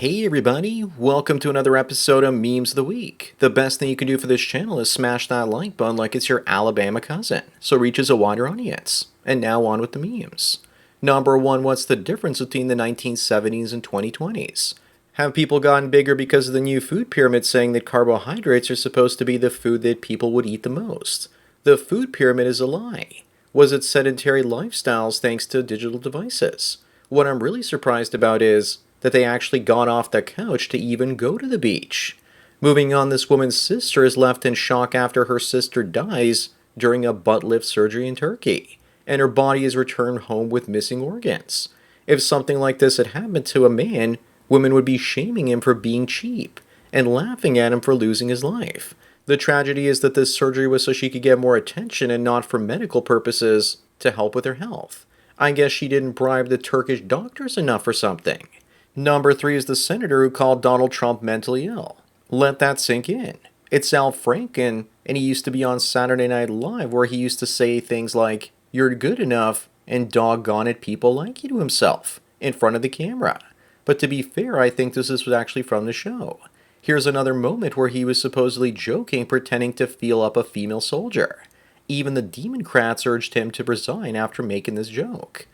Hey everybody, welcome to another episode of Memes of the Week. The best thing you can do for this channel is smash that like button like it's your Alabama cousin, so it reaches a wider audience. And now on with the memes. Number 1, what's the difference between the 1970s and 2020s? Have people gotten bigger because of the new food pyramid saying that carbohydrates are supposed to be the food that people would eat the most? The food pyramid is a lie. Was it sedentary lifestyles thanks to digital devices? What I'm really surprised about is that they actually got off the couch to even go to the beach. Moving on, this woman's sister is left in shock after her sister dies during a butt lift surgery in Turkey, and her body is returned home with missing organs. If something like this had happened to a man, women would be shaming him for being cheap and laughing at him for losing his life. The tragedy is that this surgery was so she could get more attention and not for medical purposes to help with her health. I guess she didn't bribe the Turkish doctors enough or something. Number 3 is the senator who called Donald Trump mentally ill. Let that sink in. It's Al Franken, and he used to be on Saturday Night Live where he used to say things like, "You're good enough," and "doggone it, people like you" to himself, in front of the camera. But to be fair, I think this was actually from the show. Here's another moment where he was supposedly joking, pretending to feel up a female soldier. Even the Democrats urged him to resign after making this joke.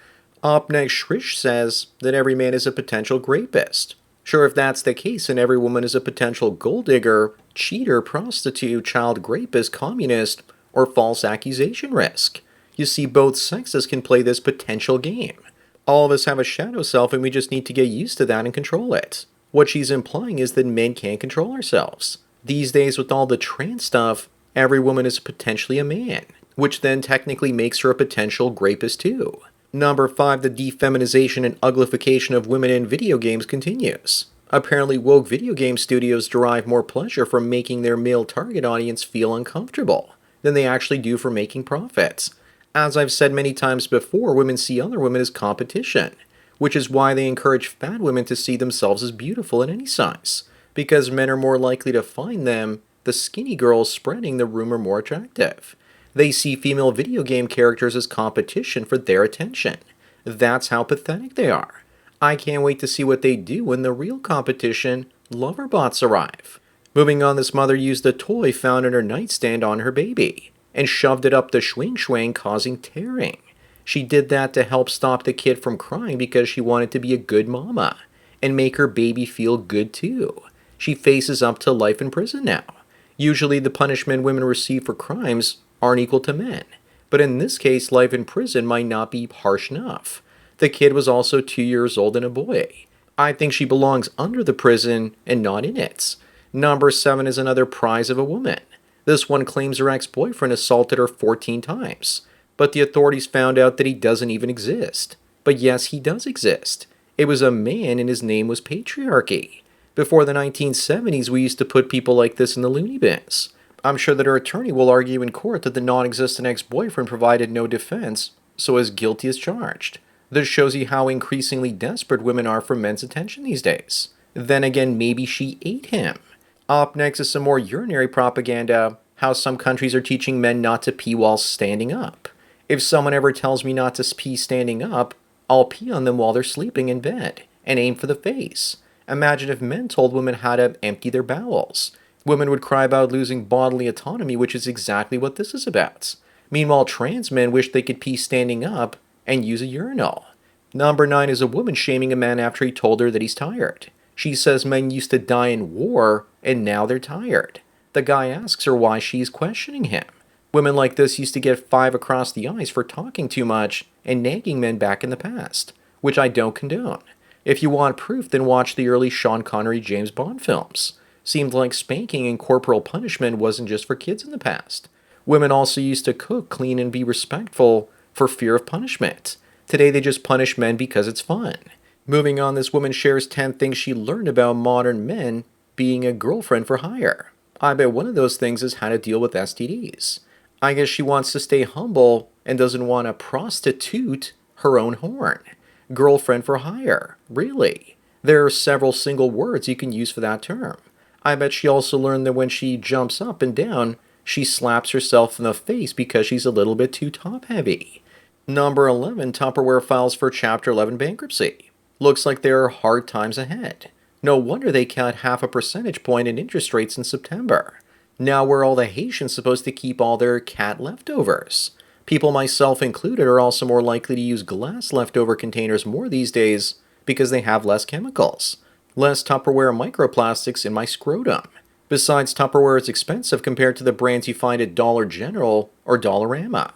Up next, Shrish says that every man is a potential rapist. Sure, if that's the case, and every woman is a potential gold digger, cheater, prostitute, child rapist, communist, or false accusation risk. You see, both sexes can play this potential game. All of us have a shadow self, and we just need to get used to that and control it. What she's implying is that men can't control ourselves. These days, with all the trans stuff, every woman is potentially a man, which then technically makes her a potential rapist too. Number 5, the defeminization and uglification of women in video games continues. Apparently, woke video game studios derive more pleasure from making their male target audience feel uncomfortable than they actually do for making profits. As I've said many times before, women see other women as competition, which is why they encourage fat women to see themselves as beautiful in any size, because men are more likely to find them, the skinny girls spreading the rumor, more attractive. They see female video game characters as competition for their attention. That's how pathetic they are. I can't wait to see what they do when the real competition, lover bots, arrive. Moving on, this mother used a toy found in her nightstand on her baby and shoved it up the schwing, causing tearing. She did that to help stop the kid from crying because she wanted to be a good mama and make her baby feel good too. She faces up to life in prison now. Usually the punishment women receive for crimes aren't equal to men, but in this case, life in prison might not be harsh enough. The kid was also 2 years old and a boy. I think she belongs under the prison and not in it. Number 7 is another prize of a woman. This one claims her ex-boyfriend assaulted her 14 times, but the authorities found out that he doesn't even exist. But yes, he does exist. It was a man and his name was patriarchy. Before the 1970s, we used to put people like this in the loony bins. I'm sure that her attorney will argue in court that the non-existent ex-boyfriend provided no defense, so as guilty as charged. This shows you how increasingly desperate women are for men's attention these days. Then again, maybe she ate him. Up next is some more urinary propaganda, how some countries are teaching men not to pee while standing up. If someone ever tells me not to pee standing up, I'll pee on them while they're sleeping in bed, and aim for the face. Imagine if men told women how to empty their bowels. Women would cry about losing bodily autonomy, which is exactly what this is about. Meanwhile, trans men wish they could pee standing up and use a urinal. Number 9 is a woman shaming a man after he told her that he's tired. She says men used to die in war, and now they're tired. The guy asks her why she's questioning him. Women like this used to get 5 across the eyes for talking too much and nagging men back in the past, which I don't condone. If you want proof, then watch the early Sean Connery James Bond films. Seemed like spanking and corporal punishment wasn't just for kids in the past. Women also used to cook, clean, and be respectful for fear of punishment. Today they just punish men because it's fun. Moving on, this woman shares 10 things she learned about modern men being a girlfriend for hire. I bet one of those things is how to deal with STDs. I guess she wants to stay humble and doesn't want to prostitute her own horn. Girlfriend for hire. Really? There are several single words you can use for that term. I bet she also learned that when she jumps up and down, she slaps herself in the face because she's a little bit too top-heavy. Number 11, Tupperware files for Chapter 11 bankruptcy. Looks like there are hard times ahead. No wonder they cut half a percentage point in interest rates in September. Now where are all the Haitians supposed to keep all their cat leftovers? People, myself included, are also more likely to use glass leftover containers more these days because they have less chemicals. Less Tupperware microplastics in my scrotum. Besides, Tupperware is expensive compared to the brands you find at Dollar General or Dollarama.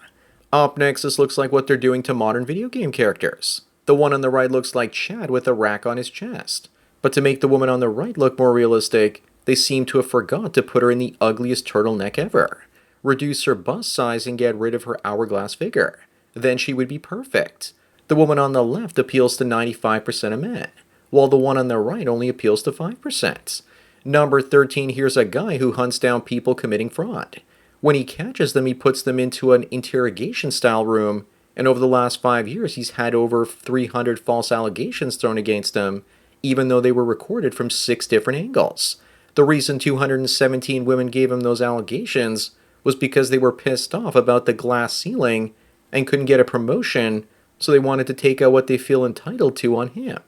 Up next, this looks like what they're doing to modern video game characters. The one on the right looks like Chad with a rack on his chest. But to make the woman on the right look more realistic, they seem to have forgot to put her in the ugliest turtleneck ever. Reduce her bust size and get rid of her hourglass figure. Then she would be perfect. The woman on the left appeals to 95% of men, while the one on the right only appeals to 5%. Number 13, here's a guy who hunts down people committing fraud. When he catches them, he puts them into an interrogation-style room, and over the last 5 years, he's had over 300 false allegations thrown against him, even though they were recorded from 6 different angles. The reason 217 women gave him those allegations was because they were pissed off about the glass ceiling and couldn't get a promotion, so they wanted to take out what they feel entitled to on him.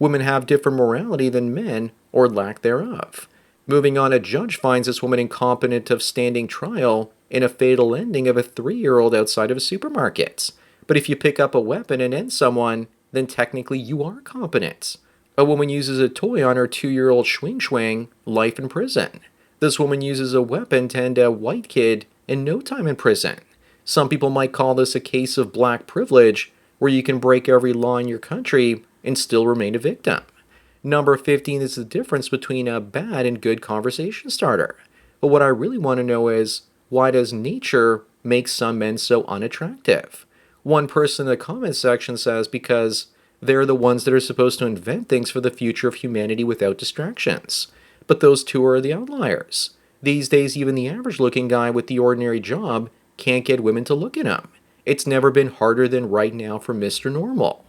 Women have different morality than men, or lack thereof. Moving on, a judge finds this woman incompetent of standing trial in a fatal ending of a 3-year-old outside of a supermarket. But if you pick up a weapon and end someone, then technically you are competent. A woman uses a toy on her 2-year-old swing, life in prison. This woman uses a weapon to end a white kid in no time in prison. Some people might call this a case of black privilege, where you can break every law in your country and still remain a victim. Number 15 is the difference between a bad and good conversation starter. But what I really want to know is, why does nature make some men so unattractive? One person in the comment section says because they're the ones that are supposed to invent things for the future of humanity without distractions. But those two are the outliers. These days, even the average-looking guy with the ordinary job can't get women to look at him. It's never been harder than right now for Mr. Normal.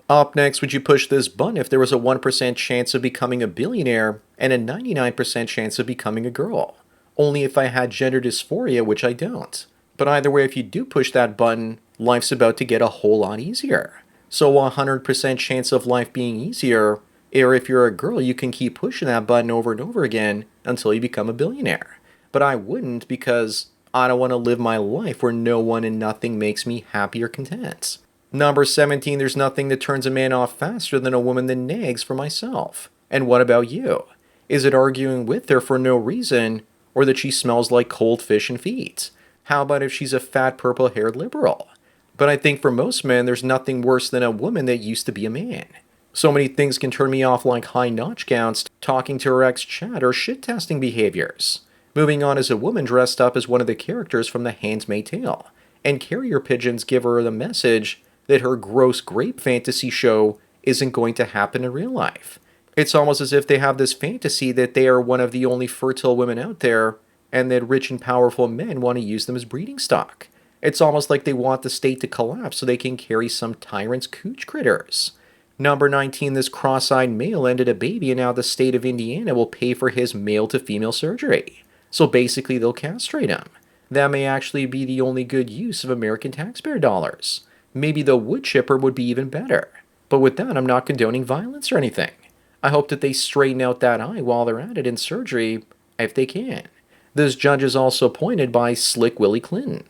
Up next, would you push this button if there was a 1% chance of becoming a billionaire and a 99% chance of becoming a girl? Only if I had gender dysphoria, which I don't. But either way, if you do push that button, life's about to get a whole lot easier. So a 100% chance of life being easier, or if you're a girl, you can keep pushing that button over and over again until you become a billionaire. But I wouldn't, because I don't want to live my life where no one and nothing makes me happy or content. Number 17, there's nothing that turns a man off faster than a woman that nags for myself. And what about you? Is it arguing with her for no reason, or that she smells like cold fish and feet? How about if she's a fat purple-haired liberal? But I think for most men, there's nothing worse than a woman that used to be a man. So many things can turn me off, like high notch counts, talking to her ex-chat, or shit-testing behaviors. Moving on, is a woman dressed up as one of the characters from The Handmaid's Tale, and carrier pigeons give her the message that her gross grape fantasy show isn't going to happen in real life. It's almost as if they have this fantasy that they are one of the only fertile women out there, and that rich and powerful men want to use them as breeding stock. It's almost like they want the state to collapse so they can carry some tyrant's cooch critters. Number 19, this cross-eyed male ended a baby, and now the state of Indiana will pay for his male-to-female surgery. So basically they'll castrate him. That may actually be the only good use of American taxpayer dollars. Maybe the wood chipper would be even better. But with that, I'm not condoning violence or anything. I hope that they straighten out that eye while they're at it in surgery, if they can. This judge is also appointed by Slick Willie Clinton.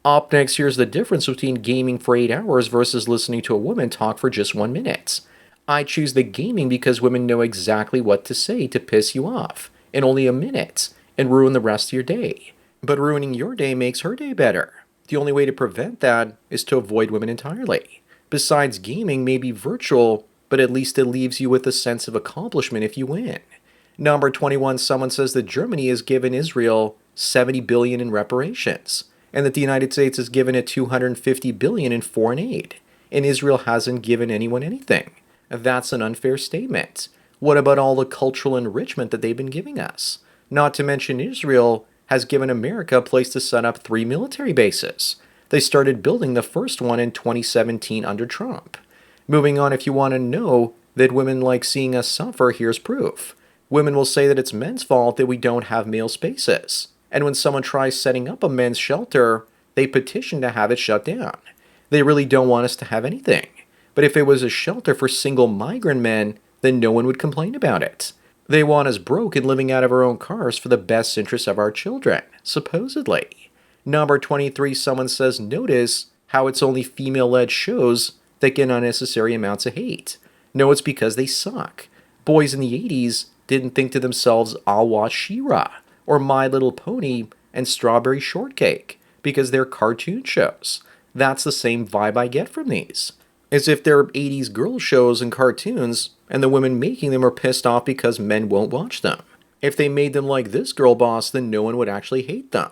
Up next, here's the difference between gaming for 8 hours versus listening to a woman talk for just 1 minute. I choose the gaming because women know exactly what to say to piss you off in only a minute and ruin the rest of your day. But ruining your day makes her day better. The only way to prevent that is to avoid women entirely. Besides, gaming may be virtual, but at least it leaves you with a sense of accomplishment if you win. Number 21, someone says that Germany has given Israel $70 billion in reparations, and that the United States has given it $250 billion in foreign aid, and Israel hasn't given anyone anything. That's an unfair statement. What about all the cultural enrichment that they've been giving us? Not to mention Israel has given America a place to set up 3 military bases. They started building the first one in 2017 under Trump. Moving on, if you want to know that women like seeing us suffer, here's proof. Women will say that it's men's fault that we don't have male spaces. And when someone tries setting up a men's shelter, they petition to have it shut down. They really don't want us to have anything. But if it was a shelter for single migrant men, then no one would complain about it. They want us broke and living out of our own cars for the best interest of our children, supposedly. Number 23, someone says, notice how it's only female-led shows that get unnecessary amounts of hate. No, it's because they suck. Boys in the 80s didn't think to themselves, I'll watch She-Ra, or My Little Pony, and Strawberry Shortcake, because they're cartoon shows. That's the same vibe I get from these. As if they're 80s girl shows and cartoons, and the women making them are pissed off because men won't watch them. If they made them like this girl boss, then no one would actually hate them.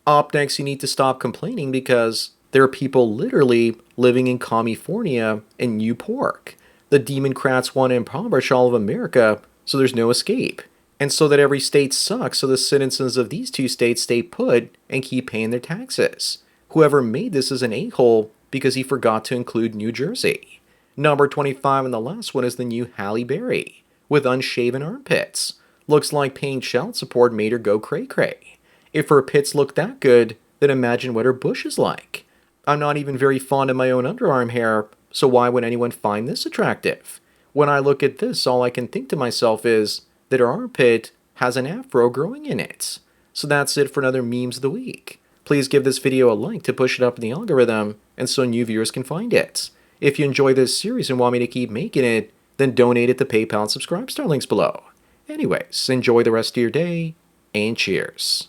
Up next, you need to stop complaining because there are people literally living in California and New Pork. The Democrats want to impoverish all of America, so there's no escape. And so that every state sucks, so the citizens of these two states stay put and keep paying their taxes. Whoever made this is an a-hole because he forgot to include New Jersey. Number 25 and the last one is the new Halle Berry, with unshaven armpits. Looks like paying child support made her go cray-cray. If her pits look that good, then imagine what her bush is like. I'm not even very fond of my own underarm hair, so why would anyone find this attractive? When I look at this, all I can think to myself is that her armpit has an afro growing in it. So that's it for another Memes of the Week. Please give this video a like to push it up in the algorithm and so new viewers can find it. If you enjoy this series and want me to keep making it, then donate at the PayPal and Subscribe Star links below. Anyways, enjoy the rest of your day, and cheers.